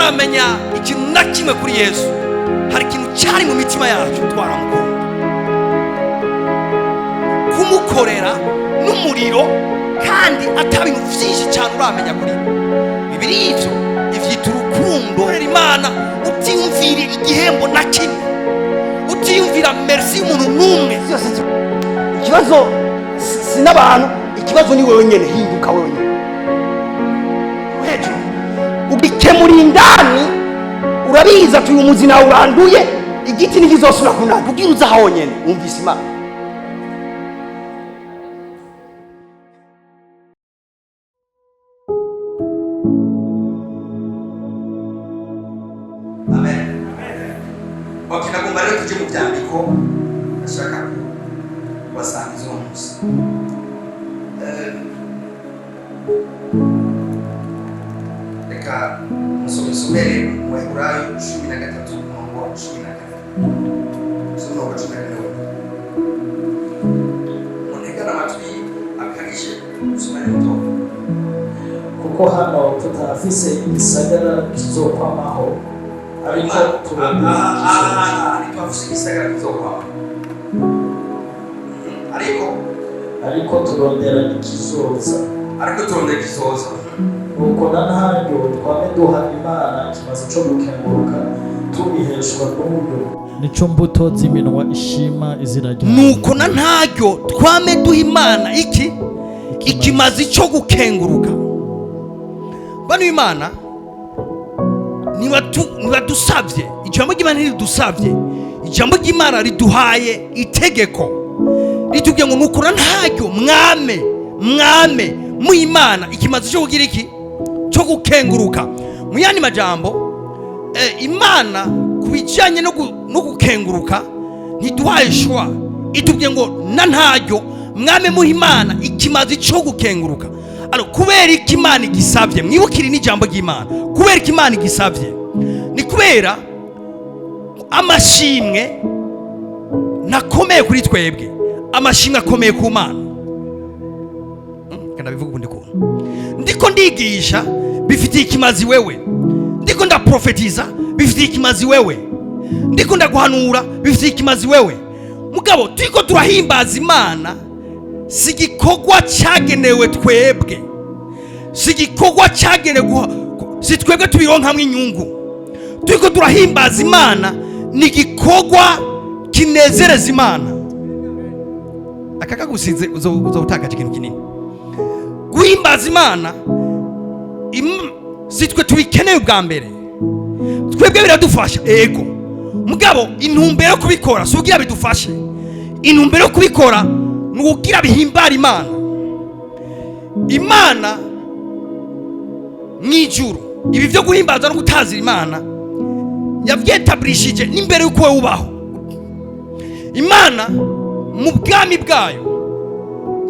tutaramenya ikintu na kimwe kuri Yesu, hari ikintu cyari mu mitima yacu twaramukunda. Kumukorera n'umuriro kandi atabintu byinshi cyane uramenya kuri Bibiri ivyo ivyita urukundo. Imana utiyumvira igihembo na kimwe, utiyumvira merci y'umuntu n'umwe. Ikibazo sinabantu, ikibazo ni wewe nyene. Hinduka wewe nyene hejuru ubikemura indani. Urabiza tuyu umuzi nawe uranduye, igiti ntikizosubira kunana. Ugira uza aho nyene wumvise Imana. Nagomba rero tujye mu byandiko, ashaka kubasanga izo munsi. Reka musomere mu Heburayo 13:14. Munega n'amatwi akarishe usomere muto. Kuko hano tutafise igisagara kizokwamaho, ariko turondera ikizoza. Nuko na ntaryo twame duha Imana ikimaze cyo gukenguruka, tubiheshwa n'uburyo nico mbuto z'iminwa ishima izirajya. Nuko na ntaryo twame duha Imana ikimaze cyo gukenguruka. Bano Imana niba dusabye, ijambo ry'Imana ridusabye, ijambo ry'Imana riduhaye itegeko ritubwiye ngo nuko ntaryo mwame mu Imana ikimaze cyo kugira iki, cyo gukenguruka. Mu yandi majambo, Imana kubijyanye no gukenguruka ntiduhaye shwa, itubwiye ngo na ntaryo mwame mu Imana ikimaze cyo gukenguruka. Kubera iki Imana igisabye, mwibukire n'ijambo ry'Imana. Kubera iki Imana igisabye, ni kubera amashimwe nakomeye kuri twebwe, amashimwe akomeye ku Mana. Kandi bivuga ubundi ko ndiko ndigisha bifitiye ikimazi wewe, ndiko ndaprofetiza bifitiye ikimazi wewe, ndiko ndaguhanura bifitiye ikimazi wewe. Mugabo turiko turahimbaza Imana, si igikorwa cyagenewe twebwe, si igikorwa cyagenewe si twebwe tubironkamwo inyungu. Turiko turahimbaza Imana, ni igikorwa kinezereza Imana. Akakagusize uzotakaje ikintu kinini. Guhimbaza Imana si twe tubikeneye ubwa mbere, twebwe biradufasha ego. Mugabo intumbero yo kubikora si ugira bidufashe, intumbero yo kubikora ni ugira bihimbara Imana. Imana mwijuru ibi byo guhimbaza no gutazira Imana yavyetabrishije n'imbere yuko wewe ubaho. Imana mu bwami bwayo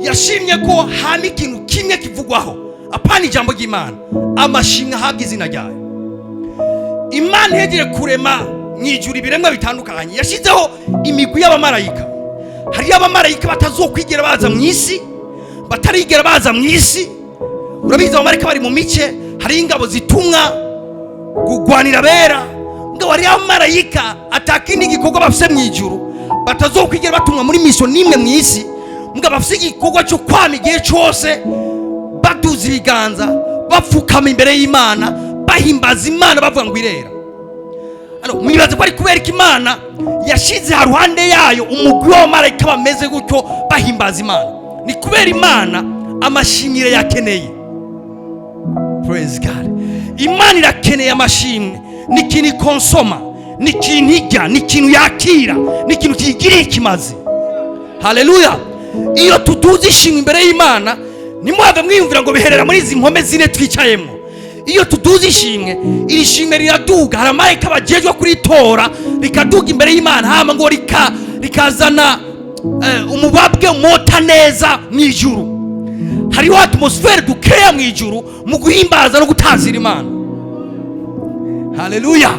yashimye ko hama ikintu kimwe kivugwaho, apana ijambo ry'Imana, amashimwe ahabwa izina ryayo. Imana yegere kurema mwijuru ibiremwa bitandukanye, yashizeho imigwi y'abamarayika. Hari abamarayika batazokwigera baza mu isi, batarigera baza mu isi. Urabizi abamarayika bari mu mice, hari ingabo zitumwa kugwanira bera. Ngo hari abamarayika atakindi gikorwa bafise mu ijuru, batazokwigera batumwa muri mission nimwe mu isi. Mga bafise igikorwa cyo kwama igihe cyose baduza ibiganza, bapfukama imbere y'Imana, bahimbaza Imana bavuga ngo irera. Mwibaze ko ari kubera ko Imana yashize haruhande yayo umugwi w'abamarayika bameze gutyo bahimbaza Imana. Ni kubera Imana amashimire yakeneye. Praise God. Imana irakeneye amashimwe, ni ikintu konsoma, ni ikintu ijya, ni ikintu yakira, ni ikintu kigira ikimazi. Haleluya. Iyo tutuzi ishimwe imbere y'Imana, nimuhave mwiyumvira ngo biherera muri izi nkome zine twicayemo. Iyo tutuzi ishimwe, iri shimwe riraduga, hari amarayika bajejwe kuritora, rikaduga imbere y'Imana, hama ngo rikazana umubabwe umota neza mu ijuru. Hariho atmosfere dukeya mu ijuru mu guhimbaza no gutazira Imana. Haleluya.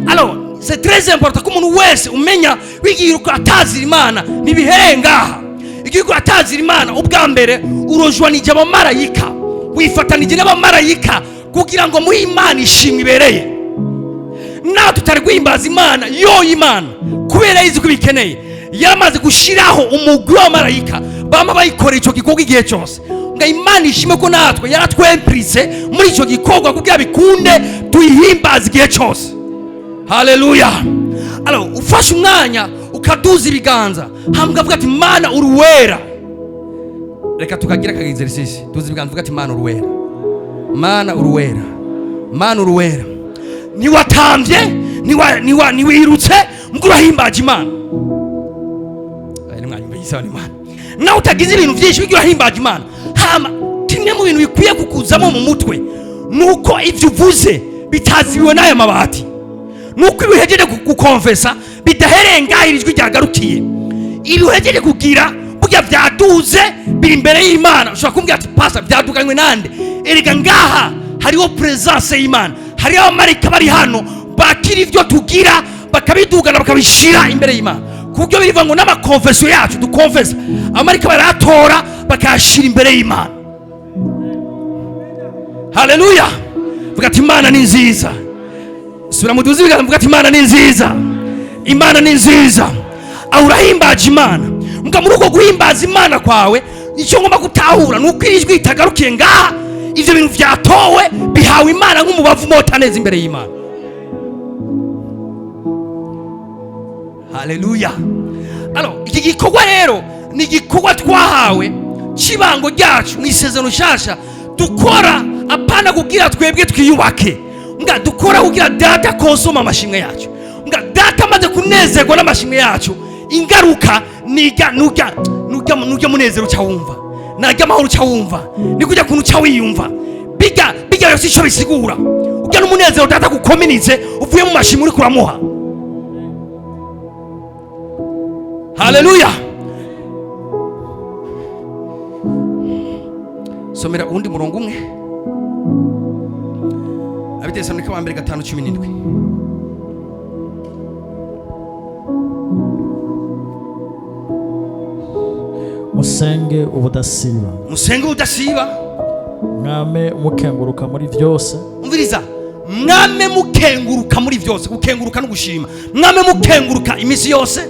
Alors, c'est très important ko umuntu wese umenya wigiye uko atazira Imana nibiherenga. Igiye uko atazira Imana ubwa mbere urojwanije abamarayika, wifatanije n'abamarayika kugira ngo muri Imana ishimwe ibereye. nawe tutari guhimbaza imana yo imana kubera yizi ko bikeneye yaramaze gushiraho umugwi w'amarayika bama bayikorera ico gikorwa igihe cyose nga imana ishime ko natwe yaratwemprise muri ico gikorwa kugira bikunde tuyihimbaza igihe cyose. Haleluya. Alors ufashe umwanya ukaduza ibiganza hambwa avuga ati mana uruwera. Reka tukagira ka exercice duza ibiganza avuga ati mana uruwera, mana uruwera, mana uruwera. Niwatambye niwirutse mugurahimbaje imana. Ni imana nawe utagize ibintu byinshi ugurahimbaje imana. Hama kimwe mu bintu bikwiye kukuzamo mu mutwe nuko ivyo uvuze bitaziwe n'aya mabati, nuko ibihejeje gukonfesa bidaherengahirijwe ryagarukiye, ibihejeje kugira burya vyaduze biri imbere y'Imana. Ushobora kumbwira ati pastor vyaduganywe nande? Erega ngaha hariho presence y'Imana, hariho abamarayika bari hano bakira ivyo tugira bakabidugana bakabishira imbere y'Imana. Kubyo biriva ngo n'amakonfesio yacu dukonfesa abamarayika baratora bakashira imbere y'Imana. Haleluya. Vuga ati Imana ni nziza. Sura muduzi biga vuga ati Imana ni nziza. Imana ni nziza. Ahurahimbaje Imana. Muga muri uko guhimbaza Imana kwawe icyo ngomba gutahura nuko irijwi itagarukiye ngaha ivyo bintu vyatowe bihawe Imana nk'umubavu mota neza imbere y'Imana. Haleluya. Alors iki gikorwa rero ni gikorwa twahawe cibango ryacu mu isezerano shasha dukora apana kugira twebwe twiyubake, nga dukora kugira data konsoma amashimwe yacu, nga data maze kunezerwa n'amashimwe yacu ingaruka nujya munezero cyawumva najya amahoro cyawumva ni kujya kuntu cyawiyumva biga yose icyo bisigura ujya n'umunezero data gukominize uvuye mu mashimwe uri kuramuha. Haleluya. Somera undi murongo umwe Abitesalonike wa mbere 5:17. musenge ubudasiba, musenge ubudasiba, mwame mukenguruka muri byose. Umviriza, mwame mukenguruka muri byose, gukenguruka no gushima. Mwame mukenguruka imisi yose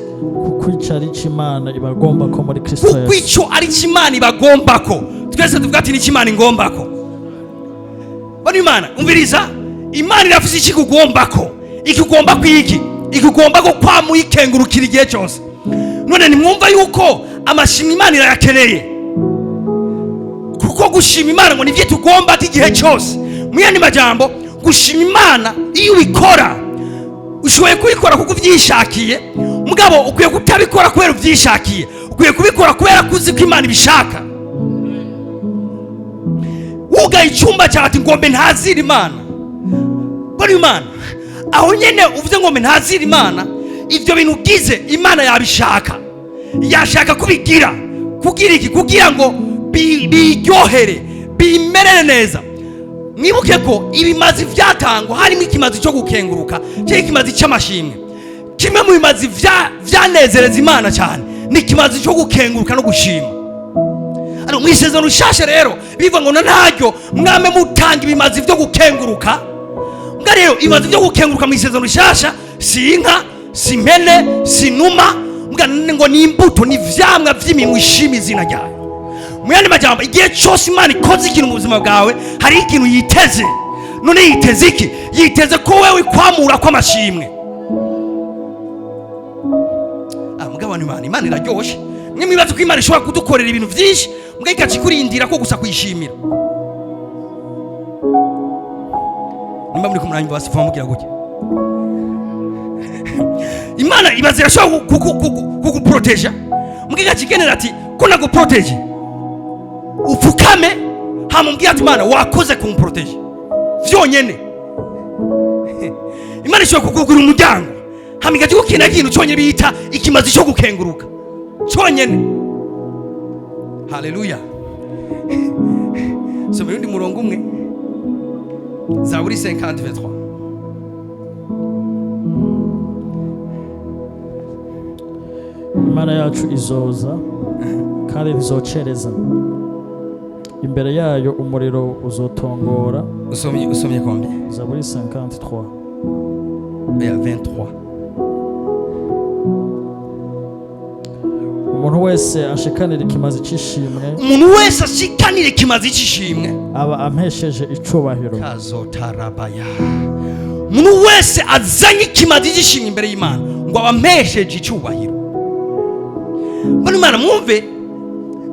kuko ico ari Imana ibagomba ko muri Kristo Yesu. Kuko ico ari Imana ibagomba ko. Twese tuvuga ati ni Imana ingomba ko. Bani Imana, umviriza, Imana irafise iki kugomba ko. Ikugomba kwiki? Ikugomba ko kwa muyikengurukira igihe cyose. None nimwumva yuko amashimwe Imana irayakeneye. Kuko gushima Imana ngo nivyo tugomba ati igihe cyose. Muyandi majambo gushima Imana iyo ubikora ushoboye kubikora kuko uvyishakiye, mugabo ukwiye kutabikora kubera uvyishakiye, ukwiye kubikora kubera kuzi ko Imana ibishaka. Ugaye icyumba cyati ngombe ntazira Imana. Bari Imana aho nyene uvuze ngombe ntazira Imana, ivyo bintu ugize Imana yabishaka, yashaka kubigira kugira iki? Kugira ngo biryohere bimerere neza. Mwibuke ko ibimazi vyatangwa harimo ikimazi cyo gukenguruka cyo ikimazi cy'amashimwe. Kimwe mu bimazi vyanezereza Imana cyane ni ikimazi cyo gukenguruka no gushima. Ano mwisezerano shasha rero bivuga ngo ntaryo mwame mutanga ibimazi byo gukenguruka. Nga rero ibimazi byo gukenguruka mwisezerano shasha si inka, si impene, si numa, ngo ni imbuto, ni vyamwa vy'iminwe ishima izina ryayo. Muyandi majambo igihe cyose Imana ikoze ikintu mu buzima bwawe hari ikintu yiteze. None yiteze iki? Yiteze ko wewe kwamura kw'amashimwe. Mugabane Imana iraryoshe. Mwimibaza ko Imana ishobora kudukorera ibintu byinshi mbwa ikacikurindira ko gusa kuyishimira. Nimba muri kumuranye basifa mugira gutya. Imana ibazira shobora kuguproteja mbwa ikacigenera ati ko naguproteje upfukame hamubwira ati Imana wakoze kumproteje vyonyene. Imana ishobora kugugura umuryango hamigaje gukina kintu cyonyene bita ikimazi cyo gukenguruka cyonyene. Haleluya. Somera undi murongo umwe Zaburi 50:23. Imana yacu izoza kandi ntizocereza, imbere yayo umuriro uzotongora. Usomye kombi? Zaburi 53. 23. umuntu wese ashikanira ikimazi cy'ishimwe umuntu wese ashikanira ikimazi cy'ishimwe aba ampesheje icubahiro. kazotarabaya. umuntu wese azanye ikimazi cy'ishimwe imbere y'Imana ngo aba ampesheje icubahiro. bano Imana mwumve,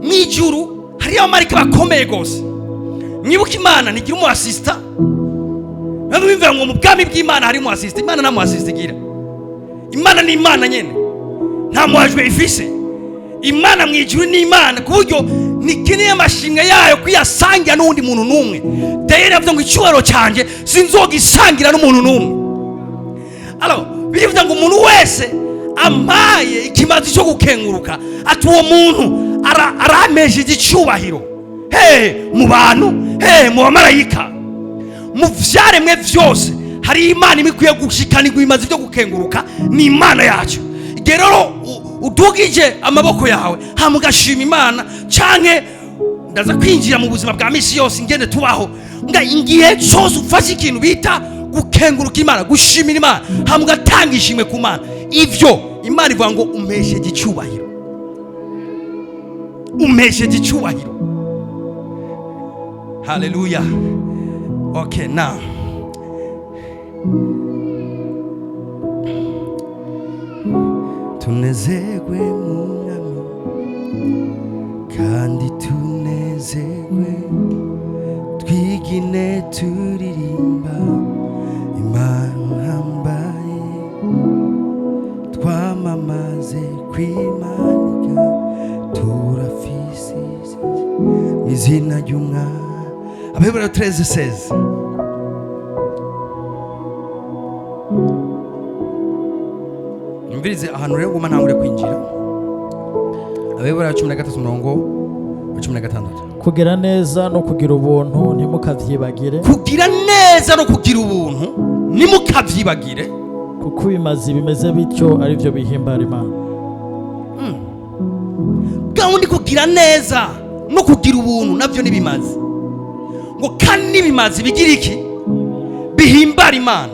mu ijuru hariyo abamarayika bakomeye gose. mwibuke Imana ntigira umu assista. nabwo bimvira ngo mu bwami bw'Imana hari umu assista. Imana nta mu assista igira. Imana ni Imana nyene, nta muhajwe ifise. Imana mu ijuru ni Imana ku buryo nikeneye amashimwe yayo kuyasangira n'undi muntu n'umwe. Dayeri avuga ngo icyubahiro cyanjye sinzogisangira n'umuntu n'umwe. Alors bivuga ngo umuntu wese amaye ikimazi cyo gukenguruka ati uwo muntu arameje icyubahiro. Mu bantu, mu bamarayika, mu vyaremwe vyose hari Imana imikwiye gushikanirwa imazi byo gukenguruka, ni Imana yacu. Rero udugije amaboko yawe hamugashima Imana, canke ndaza kwinjira mu buzima bwa misi yose ingene tubaho nga ingiye cyose ufashe ikintu bita gukenguruka Imana, gushimira Imana, hamugatanga ishimwe ku Mana. Ivyo Imana ivuga ngo umpesheje icyubahiro, umpesheje icyubahiro. Hallelujah. Okay, now tunezerwe mu Mwami kandi tunezerwe, twigine turirimba Imana hambaye, twamamaze kwimanika turafise izina ry'Umwami. Abaheburayo 13:16. Imvirize ahantu rero ngoma ntangure kwinjira. Abaheburayo 13:16. kugira neza no kugira ubuntu ntimukavyibagire. Kugira neza no kugira ubuntu ntimukavyibagire, kuko ibimazi bimeze bityo ari byo bihimbara Imana. Gahunda kugira neza no kugira ubuntu navyo nibimazi. Ngo kandi nibimazi bigira iki? Bihimbara Imana.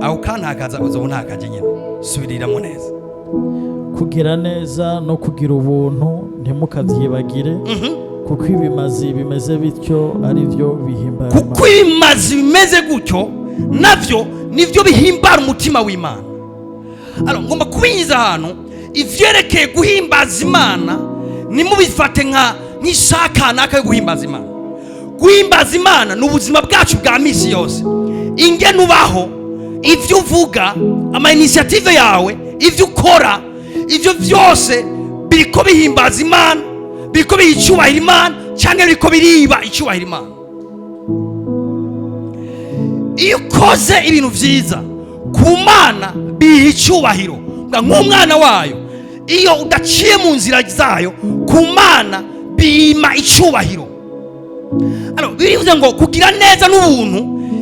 Aho kantakaza uzobona akaje nyene. Subiriramo neza. Kugira neza no kugira ubuntu ntimukavyibagire, kuko ibimazi bimeze bityo ari byo bihimbara Imana. Kuko ibimazi bimeze gutyo navyo nivyo bihimbara umutima w'Imana. Alors ngomba kubinyiza ahantu ivyerekeye guhimbaza Imana nimubifate nk'ishaka naka yo guhimbaza Imana. Guhimbaza Imana ni ubuzima bwacu bwa misi yose. Ingene ubaho, ivyo uvuga, ama initiative yawe, ivyo ukora, ivyo vyose biriko bihimbaza Imana, biriko bihicubahira Imana, canke biriko biriba icubahira Imana. Iyo ukoze ibintu vyiza ku Mana biha icubahiro nk'umwana wayo, iyo udaciye mu nzira zayo ku Mana bima icubahiro. Alors birivuze ngo kugira neza n'ubuntu,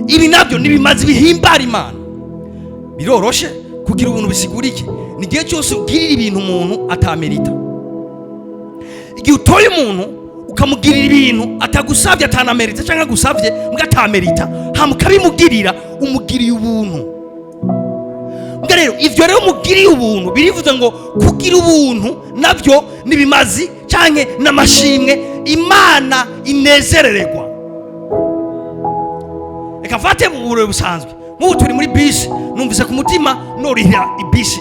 ibi nabyo nibimazi bihimbara Imana. Biroroshe kugira ubuntu bisigura iki? Ni gihe cyose ugirira ibintu umuntu atamerita. Igihe utoye umuntu ukamugirira ibintu atagusabye, atanamerita, cyangwa gusabye mugatamerita, hamukabimugirira, umugiriye ubuntu. Mbwa rero ivyo rero umugiriye ubuntu birivuze ngo kugira ubuntu nabyo nibimazi cyangwa n'amashimwe Imana inezerererwa. Reka fate ubure busanzwe. Nk'ubu turi muri bisi, numvise ku mutima norihira ibisi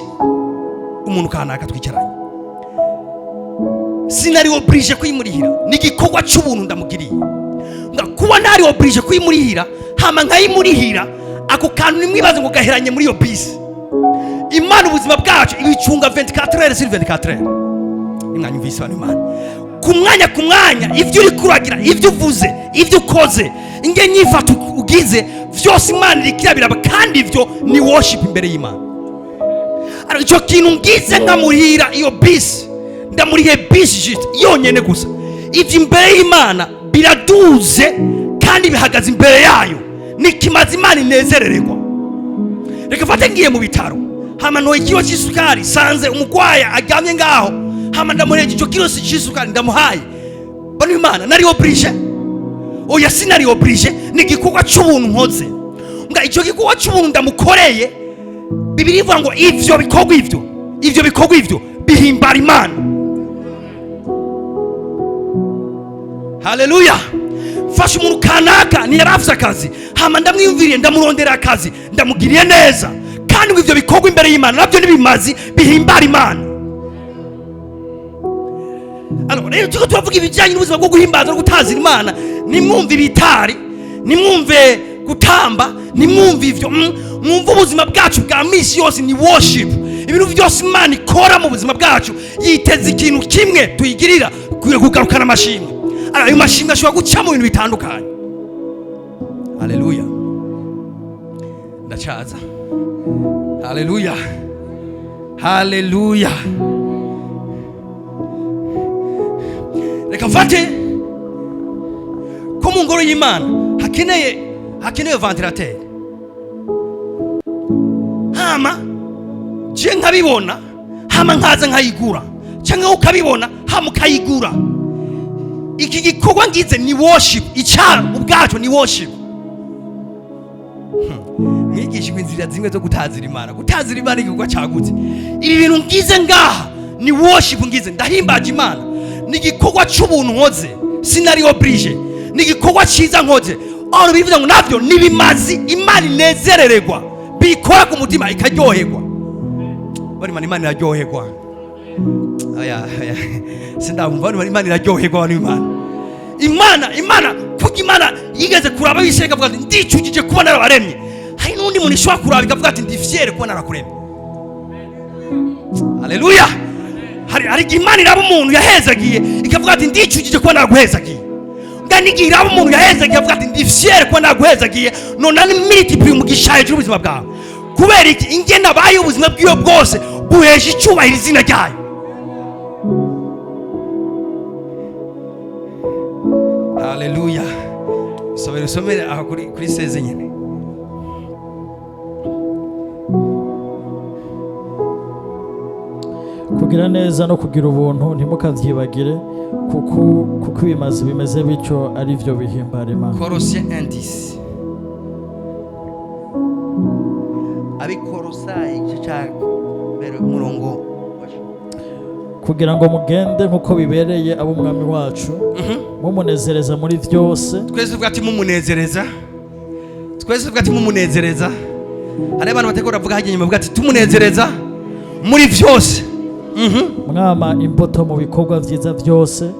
umuntu kanaka twicaranye. Sinari oblige kuyimurihira, ni igikorwa cy'ubuntu ndamugiriye. Nga kuba ntari oblige kuyimurihira, hama nkayimurihira, ako kantu nimwibaze ngo gaheranye muri iyo bisi. Imana ubuzima bwacu ibicunga 24/24. Imwanyumvise bano Imana. Ku mwanya ivyo uri kuragira, ivyo uvuze, ivyo ukoze, inge nyifata ugize vyose Imana irikirabira, kandi ivyo ni worship imbere y'Imana. Ari cyo kintu ngize nkamurihira iyo bisi, ndamurihe bisi juste yonyene gusa. Ivyo imbere y'Imana biraduze kandi bihagaze imbere yayo, nikimaze Imana inezerererwa. Reka fate ngiye mu bitaro, hama no ikiwa cy'isukari sanze umugwaya agamye ngaho, hama ndamureje ico kilo cy'isukari ndamuhaye. Bano Imana nari oblige? Oya sinari oblige, ni gikorwa cy'ubuntu nkoze. nga icyo gikorwa cy'ubuntu ndamukoreye, Bibiri ivuga ngo ivyo bikorwa ivyo bihimbara Imana. Haleluya. Fasha umuntu kanaka ni yarafise akazi, hama ndamwiyumviriye ndamurondera akazi, ndamugiriye neza, kandi ngo ivyo bikorwa imbere y'Imana nabyo nibimazi bihimbara Imana. Rero tuko turavuga ibijyanye n'ubuzima bwo guhimbaza no gutazira Imana, nimwumve ibitari, nimwumve gutamba, nimwumve ivyo, mwumve ubuzima bwacu bwa misi yose ni worship. Ibintu byose Imana ikora mu buzima bwacu yiteze ikintu kimwe tuyigirira, kugarukana amashimwe. Ayo mashimwe ashobora guca mu bintu bitandukanye. Haleluya. Ndacaza. Haleluya. Haleluya. Reka mfate ko mu ngoro y'Imana hakeneye ventilateur. Hama je nkabibona, hama nkaza nkayigura, cyangwa ukabibona hama ukayigura. Iki gikorwa ngize ni worship, icara ubwacu ni worship. Mwigisha inzira zimwe zo gutazira Imana. Gutazira Imana igikorwa cyagutse. Ibi bintu ngize ngaha ni worship ngize, ndahimbaje Imana. Ni gikorwa cy'ubuntu nkoze, sinari oblige. Ni gikorwa cyiza nkoze. Aho bivuze ngo navyo nibimazi Imana inezerererwa, bikora ku mutima ikaryoherwa. Bari Imana iraryoherwa. Aya sindabumva Imana iraryoherwa Imana kuko Imana yigeze kuraba bisheka avuga ati ndicujije kuba narabaremye. Hari n'undi muntu ishobora kuraba ikavuga ati ndi fier kuba narakuremye. Haleluya. Hari Imana iraba umuntu yahezagiye ikavuga ati ndicujije kuba naraguhezagiye. Ngani iraba umuntu yahezagiye avuga ati ndi fier kuba naraguhezagiye, none ni multiply umugishaye cy'ubuzima bwawe. Kubera iki ingena baye ubuzima bwiyo bwose buheje icyubahiro izina ryayo. Haleluya. Somere aha kuri seze nyene. Kugira neza no kugira ubuntu ntimukavyibagire, kuko ibimazi bimeze bityo ari byo bihimbara Imana. Colossiens 1:10. Abikorosayi cyaca murongo. Kugira ngo mugende nkuko bibereye abo Umwami wacu, mumunezereza muri byose. Twese tuvuga ati mumunezereza. Hari abantu bategura bavuga hajye nyuma bavuga ati tumunezereza muri byose. Mwama imbuto mu bikorwa byiza byose.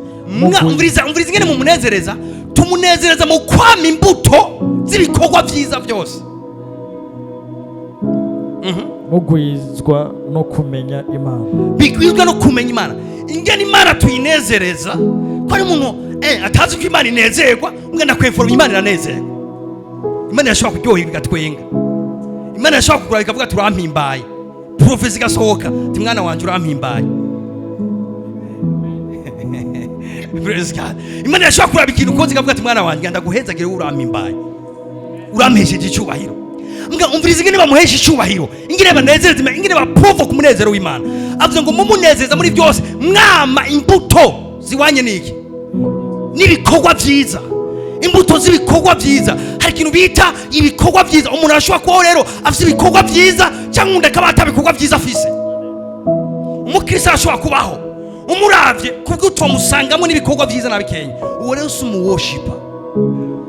Umviriza ingene mumunezereza, tumunezereza mu kwama imbuto z'ibikorwa byiza byose. Mugwizwa no kumenya Imana. Bigwizwa no kumenya Imana. Ingene Imana tuyinezereza, ko ari umuntu atazi ko Imana inezerwa, ngenda kwemforma Imana iranezerwa. Imana yashobora kuryohera igatwenga. Imana yashobora kugura ikavuga turampimbaye. Profesi gasohoka, ati mwana wanje urampimbaye. Praise God. Imana yashobora kuraba ikintu koze ikavuga ati mwana wanje ndaguhezagire urampimbaye. Urampesheje icyubahiro. Mbwa umviriza ingene bamuhesha icyubahiro, ingene banezereza, ingene baprova ku munezero w'Imana. Avuze ngo mumunezeza muri byose, mwama imbuto ziwanye niki? Nibikorwa byiza. Imbuto z'ibikorwa byiza. Hari ikintu bita ibikorwa byiza. Umuntu arashobora kuba rero afite ibikorwa byiza cyangwa undi akaba atabikorwa byiza afise. Umukristo arashobora kubaho umuravye kubwo utomusangamo n'ibikorwa byiza nabikenya. Uwo rero si umuworshipa.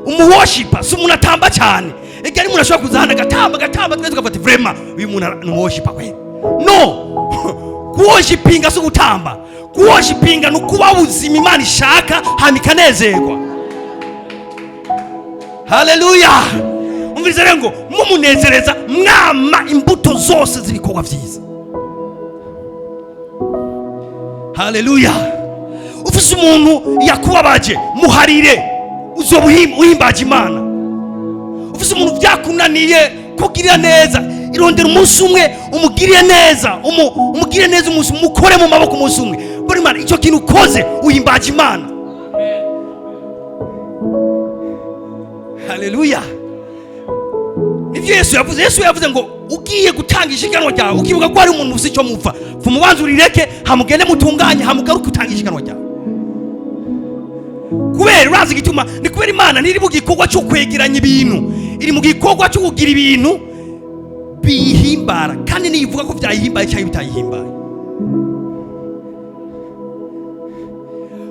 Umuworshipa si umuntu atamba cyane. Egari umuntu ashobora kuzahana gatamba twese tugafata vraiment uyu muntu ni umuworshipa kweli. No. Kuworshipinga si gutamba. Kuworshipinga no kuba ubuzima Imana ishaka hama ikanezerwa. Haleluya. Umviriza rero ngo mumunezereza mwama imbuto zose z'ibikorwa byiza. Haleluya. Ufise umuntu yakubabaje muharire, uzobuhimbaje Imana. Ufise umuntu byakunaniye kugirira neza, irondera umunsi umwe umugirire neza, umugirire neza umunsi mukore mu maboko umunsi umwe. Buri Imana icyo kintu ukoze uhimbaje Imana. Haleluya. Nivyo Yesu yavuze ngo ugiye gutanga ishikanwa ryawe ukibuka ko ari umuntu ufite icyo mupfa, fumubanza urireke hamugende mutunganye hamugaruke utanga ishikanwa ryawe. kubera urazi igituma ni kubera Imana ntiri mu gikorwa cyo kwegeranya ibintu, iri mu gikorwa cyo kugira ibintu biyihimbara, kandi niyivuga ko byayihimbaye cyangwa bitayihimbaye.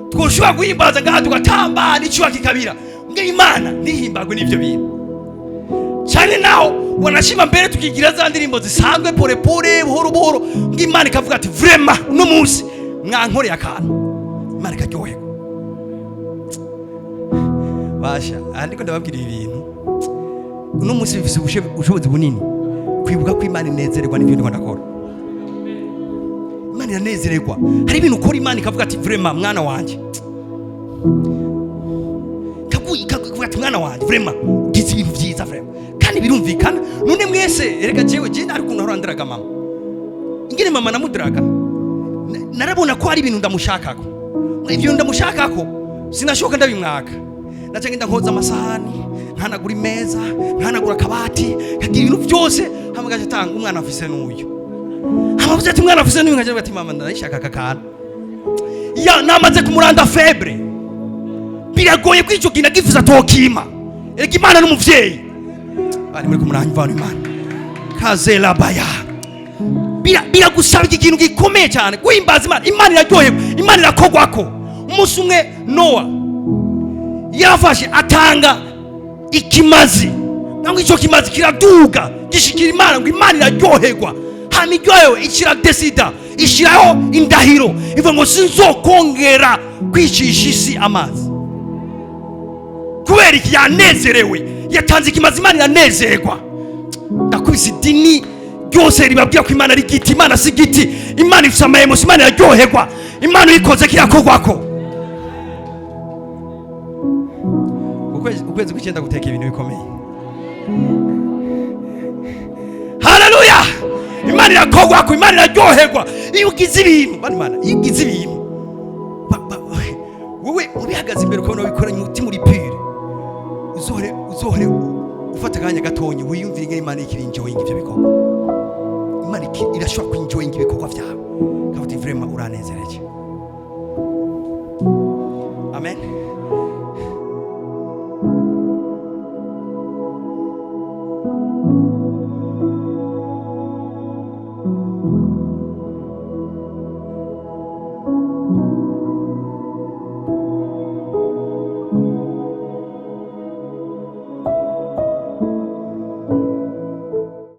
Twoshobora guhimbaza ngaha tugatamba n'icyuha kikabira, nge Imana ntihimbagwe n'ibyo bintu cyane. Naho wanashima mbere tukigira za ndirimbo zisanzwe pole pole buhoro buhoro, nge Imana ikavuga ati vraiment uno munsi mwankoreye akantu, Imana ikaryoherwa. Basha andiko ndababwira ibintu uno munsi bifise ubushobozi bunini kwibuka ko Imana inezererwa n'ibintu ndakora. Imana iranezererwa, hari ibintu ukora Imana ikavuga ati vraiment mwana wanje, ikavuga ati mwana wanje vraiment ugize ibintu byiza vraiment, kandi birumvikana. None mwese erega jewe ari kuntu arandiraga mama, ingene mama namudiraga, narabona ko hari ibintu ndamushakako, ibyo ndamushakako sinashoka ndabimwaka. Naca ngenda nkoza amasahani, nkanagura imeza, nkanagura akabati, kagira ibintu byose, hamagaje tanga umwana afise n'uyu, amavuze ati umwana afise n'uyu, nkaje ati mama ndashaka kakana. Ya namaze kumuranda febre, biragoye kwico gina gifuza tokima, erega Imana n'umuvyeyi bari muri kumuranyva Imana kazela baya. Biragusaba ikintu gikomeye cyane guhimbaza Imana. Imana iraryoherwa, Imana irakogwako. Umunsi umwe Noa yafashe atanga ikimazi, nango icyo kimazi kiraduga gishikira Imana, ngo Imana iraryoherwa. Hama iryohewe ikira desida, ishiraho indahiro ivuga ngo sinzokongera kwicisha isi amazi. Kubera iki yanezerewe, yatanze ikimazi, Imana iranezerwa. Ndakubise idini ryose ribabwira ko Imana ari giti, Imana si giti. Imana ifite amahemo, Imana iraryoherwa, Imana uyikoze kirakogwako. Ukwezi kw'icyenda guteka ibintu bikomeye. Haleluya! Imana irakogwako, Imana iraryoherwa iyo ugize ibintu. Bari Imana iyo ugize ibintu wowe ubihagaze imbere ukabona wikoranye umutima uri pure, uzohore ufata akanya gatonye wiyumvire ingene Imana ikiri enjoying ibyo bikorwa. Imana irashobora kwinjoying ibikorwa byawe, kavuga vraiment uranezereje. Amen.